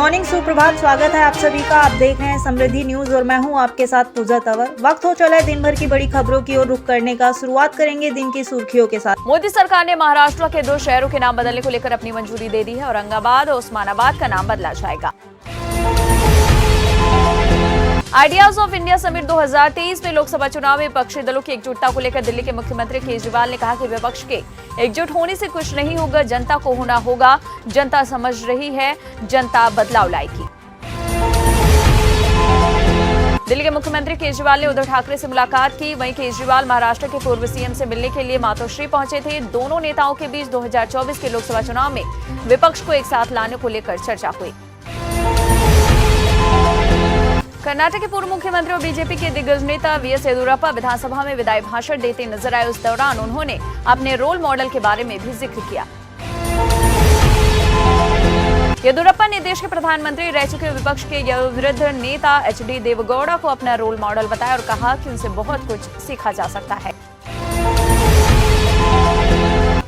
Morning, सुप्रभात। स्वागत है आप सभी का। आप देख रहे हैं समृद्धि न्यूज और मैं हूं आपके साथ पूजा तंवर। वक्त हो चला है दिन भर की बड़ी खबरों की ओर रुख करने का। शुरुआत करेंगे दिन की सुर्खियों के साथ। मोदी सरकार ने महाराष्ट्र के 2 शहरों के नाम बदलने को लेकर अपनी मंजूरी दे दी है। औरंगाबाद और उस्मानाबाद का नाम बदला जाएगा। आइडियाज ऑफ इंडिया समिट 2023 में लोकसभा चुनाव में विपक्षी दलों की एकजुटता को लेकर दिल्ली के मुख्यमंत्री केजरीवाल ने कहा कि विपक्ष के एकजुट होने से कुछ नहीं होगा, जनता को होना होगा। जनता समझ रही है, जनता बदलाव लाएगी। दिल्ली के मुख्यमंत्री केजरीवाल ने उद्धव ठाकरे से मुलाकात की। वहीं केजरीवाल महाराष्ट्र के पूर्व सीएम से मिलने के लिए मातोश्री पहुंचे थे। दोनों नेताओं के बीच 2024 के लोकसभा चुनाव में विपक्ष को एक साथ लाने को लेकर चर्चा हुई। कर्नाटक के पूर्व मुख्यमंत्री और बीजेपी के दिग्गज नेता वीएस येदियुरप्पा विधानसभा में विदाई भाषण देते नजर आए। उस दौरान उन्होंने अपने रोल मॉडल के बारे में भी जिक्र किया। येदियुरप्पा ने देश के प्रधानमंत्री रह चुके विपक्ष के वयोवृद्ध नेता एचडी देवेगौड़ा को अपना रोल मॉडल बताया और कहा कि उनसे बहुत कुछ सीखा जा सकता है।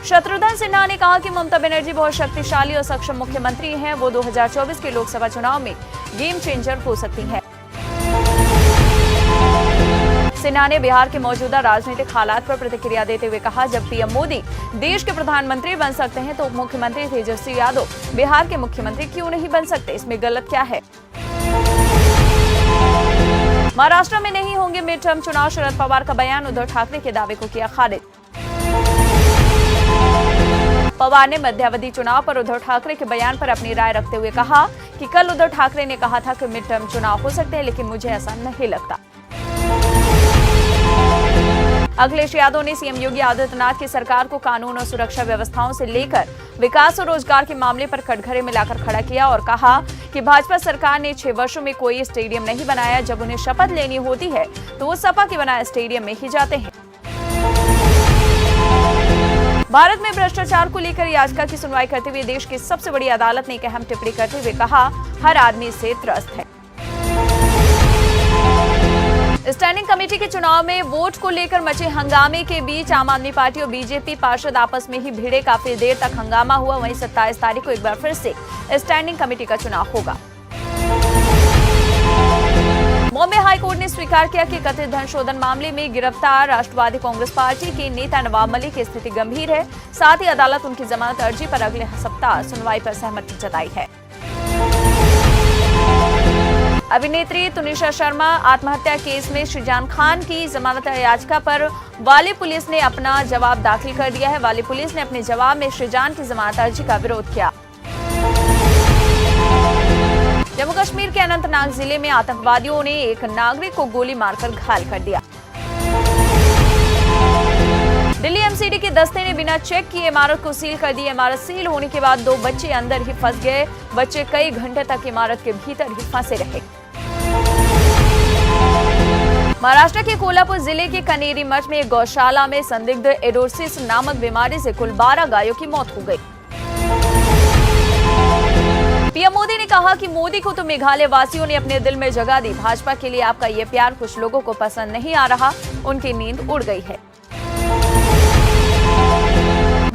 शत्रुघ्न सिन्हा ने कहा कि ममता बनर्जी बहुत शक्तिशाली और सक्षम मुख्यमंत्री हैं। वो 2024 के लोकसभा चुनाव में गेम चेंजर हो सकती हैं। सिन्हा ने बिहार के मौजूदा राजनीतिक हालात पर प्रतिक्रिया देते हुए कहा, जब पीएम मोदी देश के प्रधानमंत्री बन सकते हैं तो उप मुख्यमंत्री तेजस्वी यादव बिहार के मुख्यमंत्री क्यों नहीं बन सकते? इसमें गलत क्या है? महाराष्ट्र में नहीं होंगे मिड टर्म चुनाव, शरद पवार का बयान। उद्धव ठाकरे के दावे को किया खारिज। पवार ने मध्यावधि चुनाव पर उद्धव ठाकरे के बयान पर अपनी राय रखते हुए कहा कि कल उद्धव ठाकरे ने कहा था कि मिड टर्म चुनाव हो सकते हैं, लेकिन मुझे ऐसा नहीं लगता। अखिलेश यादव ने सीएम योगी आदित्यनाथ की सरकार को कानून और सुरक्षा व्यवस्थाओं से लेकर विकास और रोजगार के मामले पर कटघरे में लाकर खड़ा किया और कहा कि भाजपा सरकार ने 6 वर्षों में कोई स्टेडियम नहीं बनाया। जब उन्हें शपथ लेनी होती है तो वो सपा के बनाए स्टेडियम में ही जाते हैं। भारत में भ्रष्टाचार को लेकर याचिका की सुनवाई करते हुए देश की सबसे बड़ी अदालत ने एक अहम टिप्पणी करते हुए कहा, हर आदमी इससे त्रस्त है। स्टैंडिंग कमेटी के चुनाव में वोट को लेकर मचे हंगामे के बीच आम आदमी पार्टी और बीजेपी पार्षद आपस में ही भिड़े। काफी देर तक हंगामा हुआ। वहीं 27 तारीख को एक बार फिर से स्टैंडिंग कमेटी का चुनाव होगा। बॉम्बे हाईकोर्ट ने स्वीकार किया कि कथित धन शोधन मामले में गिरफ्तार राष्ट्रवादी कांग्रेस पार्टी के नेता नवाब मलिक की स्थिति गंभीर है। साथ ही अदालत उनकी जमानत अर्जी पर अगले सप्ताह सुनवाई पर सहमति जताई है। अभिनेत्री तुनिशा शर्मा आत्महत्या केस में श्रीजान खान की जमानत याचिका पर वाली पुलिस ने अपना जवाब दाखिल कर दिया है। वाली पुलिस ने अपने जवाब में श्रीजान की जमानत अर्जी का विरोध किया। जम्मू कश्मीर के अनंतनाग जिले में आतंकवादियों ने एक नागरिक को गोली मारकर घायल कर दिया। दिल्ली एमसीडी के दस्ते ने बिना चेक किए इमारत को सील कर दी। इमारत सील होने के बाद 2 बच्चे अंदर ही फंस गए। बच्चे कई घंटे तक इमारत के भीतर ही फंसे रहे। महाराष्ट्र के कोल्हापुर जिले के कनेरी मठ में एक गौशाला में संदिग्ध एडोसिस नामक बीमारी से कुल 12 गायों की मौत हो गई। पीएम मोदी ने कहा कि मोदी को तो मेघालय वासियों ने अपने दिल में जगह दी। भाजपा के लिए आपका ये प्यार कुछ लोगों को पसंद नहीं आ रहा, उनकी नींद उड़ गई है।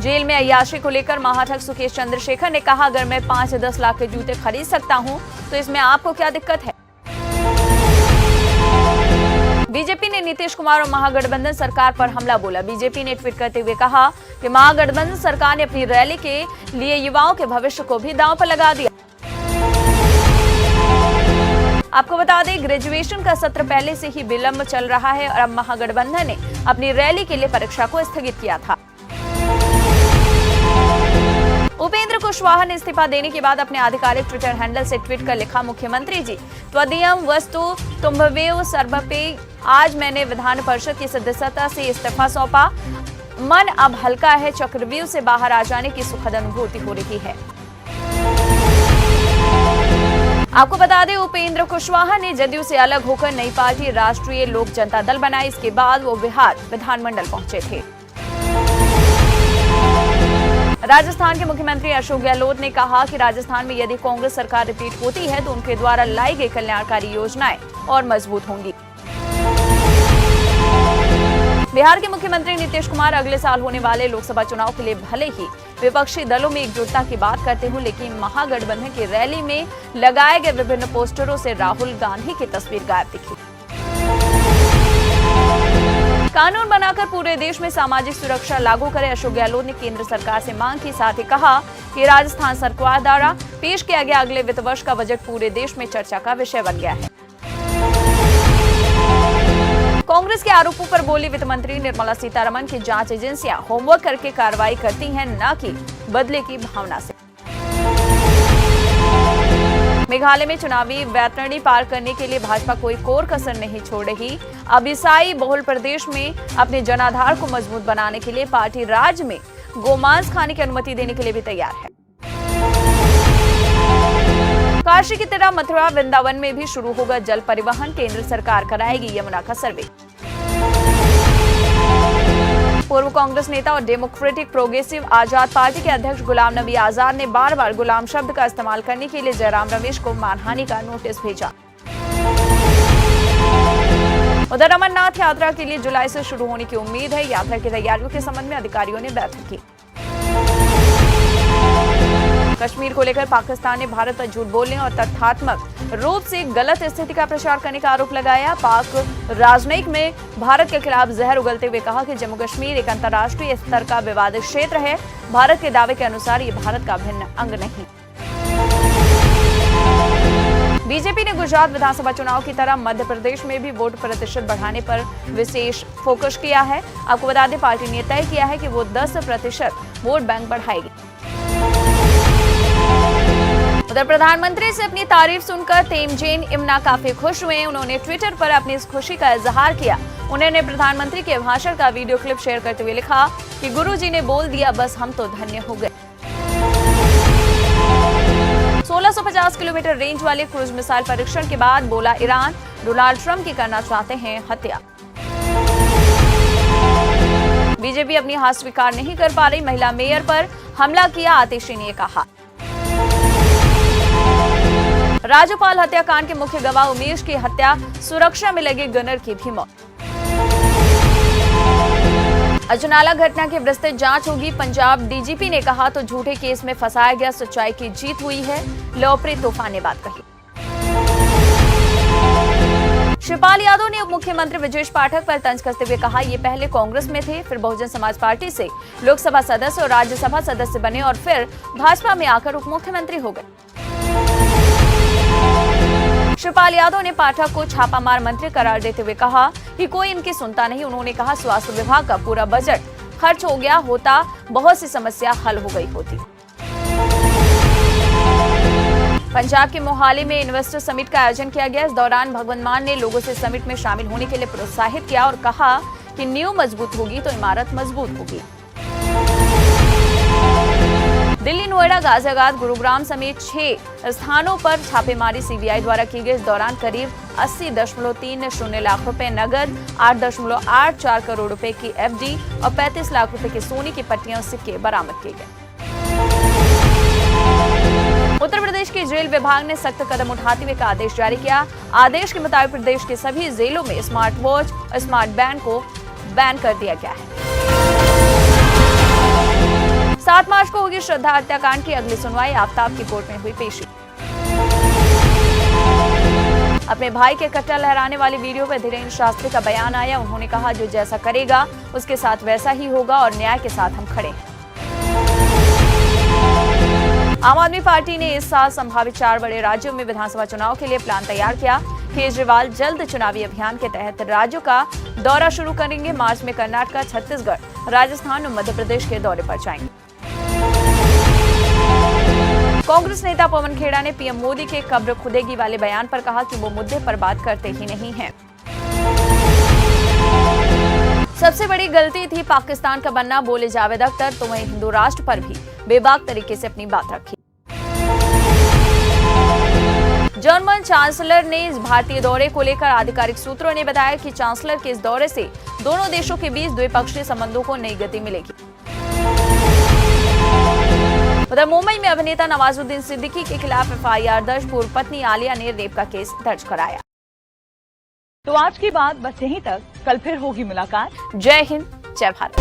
जेल में अय्याशी को लेकर महाठग सुकेश चंद्रशेखर ने कहा, अगर मैं 5-10 लाख के जूते खरीद सकता हूं तो इसमें आपको क्या दिक्कत है? बीजेपी ने नीतीश कुमार और महागठबंधन सरकार पर हमला बोला। बीजेपी ने ट्वीट करते हुए कहा कि महागठबंधन सरकार ने अपनी रैली के लिए युवाओं के भविष्य को भी दांव पर लगा दिया। आपको बता दें, ग्रेजुएशन का सत्र पहले से ही विलंब चल रहा है और अब महागठबंधन ने अपनी रैली के लिए परीक्षा को स्थगित किया था। उपेंद्र कुशवाहा ने इस्तीफा देने के बाद अपने आधिकारिक ट्विटर हैंडल से ट्वीट कर लिखा, मुख्यमंत्री जी, त्वदीयम वस्तु तुम्भवेव सर्वपे। आज मैंने विधान परिषद की सदस्यता से इस्तीफा सौंपा। मन अब हल्का है। चक्रव्यूह से बाहर आ जाने की सुखद अनुभूति हो रही है। आपको बता दें, उपेंद्र कुशवाहा ने जदयू से अलग होकर नई पार्टी राष्ट्रीय लोक जनता दल बनाई। इसके बाद वो बिहार विधानमंडल पहुंचे थे। राजस्थान के मुख्यमंत्री अशोक गहलोत ने कहा कि राजस्थान में यदि कांग्रेस सरकार रिपीट होती है तो उनके द्वारा लाई गई कल्याणकारी योजनाएं और मजबूत होंगी। बिहार के मुख्यमंत्री नीतीश कुमार अगले साल होने वाले लोकसभा चुनाव के लिए भले ही विपक्षी दलों में एकजुटता की बात करते हो, लेकिन महागठबंधन की रैली में लगाए गए विभिन्न पोस्टरों से राहुल गांधी की तस्वीर गायब दिखी। कानून बनाकर पूरे देश में सामाजिक सुरक्षा लागू करे, अशोक गहलोत ने केंद्र सरकार से मांग की। साथ ही कहा कि राजस्थान सरकार द्वारा पेश किया गया अगले वित्त वर्ष का बजट पूरे देश में चर्चा का विषय बन गया है। कांग्रेस के आरोपों पर बोली वित्त मंत्री निर्मला सीतारमण की जांच एजेंसियां होमवर्क करके कार्रवाई करती हैं, न कि बदले की भावना से। मेघालय में चुनावी वैतरणी पार करने के लिए भाजपा कोई कोर कसर नहीं छोड़ रही। अब ईसाई बहुल प्रदेश में अपने जनाधार को मजबूत बनाने के लिए पार्टी राज्य में गोमांस खाने की अनुमति देने के लिए भी तैयार है। काशी की तरह मथुरा वृंदावन में भी शुरू होगा जल परिवहन, केंद्र सरकार कराएगी यमुना का सर्वे। पूर्व कांग्रेस नेता और डेमोक्रेटिक प्रोग्रेसिव आजाद पार्टी के अध्यक्ष गुलाम नबी आजाद ने बार बार गुलाम शब्द का इस्तेमाल करने के लिए जयराम रमेश को मानहानि का नोटिस भेजा। उधर अमरनाथ यात्रा के लिए जुलाई से शुरू होने की उम्मीद है। यात्रा की तैयारियों के संबंध में अधिकारियों ने बैठक की। कश्मीर को लेकर पाकिस्तान ने भारत पर झूठ बोलने और तथ्यात्मक रूप से गलत स्थिति का प्रचार करने का आरोप लगाया। पाक राजनयिक में भारत के खिलाफ जहर उगलते हुए कहा कि जम्मू कश्मीर एक अंतर्राष्ट्रीय स्तर का विवादित क्षेत्र है। भारत के दावे के अनुसार ये भारत का भिन्न अंग नहीं। बीजेपी ने गुजरात विधानसभा चुनाव की तरह मध्य प्रदेश में भी वोट प्रतिशत बढ़ाने पर विशेष फोकस किया है। आपको बता दें, पार्टी ने तय किया है कि वो 10% वोट बैंक बढ़ाएगी। उधर प्रधानमंत्री से अपनी तारीफ सुनकर तेमजेन इमना काफी खुश हुए। उन्होंने ट्विटर पर अपनी इस खुशी का इजहार किया। उन्होंने प्रधानमंत्री के भाषण का वीडियो क्लिप शेयर करते हुए लिखा कि गुरुजी ने बोल दिया, बस हम तो धन्य हो गए। 1650 किलोमीटर रेंज वाले क्रूज मिसाइल परीक्षण के बाद बोला ईरान डोनाल्ड ट्रंप की करना चाहते हैं हत्या। बीजेपी अपनी हार स्वीकार नहीं कर पा रही। महिला मेयर पर हमला किया, आतिशी ने कहा। राज्यपाल हत्याकांड के मुख्य गवाह उमेश की हत्या, सुरक्षा में लगे गनर की भी मौत। अजनाला घटना की विस्तृत जांच होगी। पंजाब डीजीपी ने कहा तो झूठे केस में फंसाया गया, सच्चाई की जीत हुई है। लवप्रीत तूफान ने बात कही। शिवपाल यादव ने उप मुख्यमंत्री ब्रजेश पाठक पर तंज कसते हुए कहा, ये पहले कांग्रेस में थे, फिर बहुजन समाज पार्टी से लोकसभा सदस्य और राज्यसभा सदस्य बने और फिर भाजपा में आकर उप मुख्यमंत्री हो गए। शिवपाल यादव ने पाठक को छापामार मंत्री करार देते हुए कहा कि कोई इनकी सुनता नहीं। उन्होंने कहा स्वास्थ्य विभाग का पूरा बजट खर्च हो गया होता, बहुत सी समस्या हल हो गई होती। पंजाब के मोहाली में इन्वेस्टर समिट का आयोजन किया गया। इस दौरान भगवंत मान ने लोगों से समिट में शामिल होने के लिए प्रोत्साहित किया और कहा कि नींव मजबूत होगी तो इमारत मजबूत होगी। दिल्ली, नोएडा, गाजियाबाद, गुरुग्राम समेत 6 स्थानों पर छापेमारी सीबीआई द्वारा की गई। इस दौरान करीब 80.30 लाख रुपए नगद, 8.84 करोड़ रुपए की एफडी और 35 लाख रुपए की सोने की पट्टियां और सिक्के बरामद किए गए। उत्तर प्रदेश की जेल विभाग ने सख्त कदम उठाते हुए एक आदेश जारी किया। आदेश के मुताबिक प्रदेश के सभी जेलों में स्मार्ट वॉच और स्मार्ट बैंड को बैन कर दिया गया है। 7 मार्च को होगी श्रद्धा हत्याकांड की अगली सुनवाई। आफ्ताब की कोर्ट में हुई पेशी। अपने भाई के कट्टा लहराने वाली वीडियो पर धीरेन्द्र शास्त्री का बयान आया। उन्होंने कहा, जो जैसा करेगा उसके साथ वैसा ही होगा और न्याय के साथ हम खड़े हैं। आम आदमी पार्टी ने इस साल संभावित 4 बड़े राज्यों में विधानसभा चुनाव के लिए प्लान तैयार किया। केजरीवाल जल्द चुनावी अभियान के तहत राज्यों का दौरा शुरू करेंगे। मार्च में कर्नाटक, छत्तीसगढ़, राजस्थान और मध्य प्रदेश के दौरे पर जाएंगे। कांग्रेस नेता पवन खेड़ा ने पीएम मोदी के कब्र खुदेगी वाले बयान पर कहा कि वो मुद्दे पर बात करते ही नहीं हैं। सबसे बड़ी गलती थी पाकिस्तान का बनना, बोले जावेद अख्तर। तो वहीं हिंदू राष्ट्र पर भी बेबाक तरीके से अपनी बात रखी। जर्मन चांसलर ने इस भारतीय दौरे को लेकर आधिकारिक सूत्रों ने बताया कि चांसलर के इस दौरे से दोनों देशों के बीच द्विपक्षीय संबंधों को नई गति मिलेगी। उधर मुंबई में अभिनेता नवाजुद्दीन सिद्दीकी के खिलाफ एफआईआर दर्ज। पूर्व पत्नी आलिया ने रेप का केस दर्ज कराया। तो आज की बात बस यहीं तक, कल फिर होगी मुलाकात। जय हिंद, जय भारत।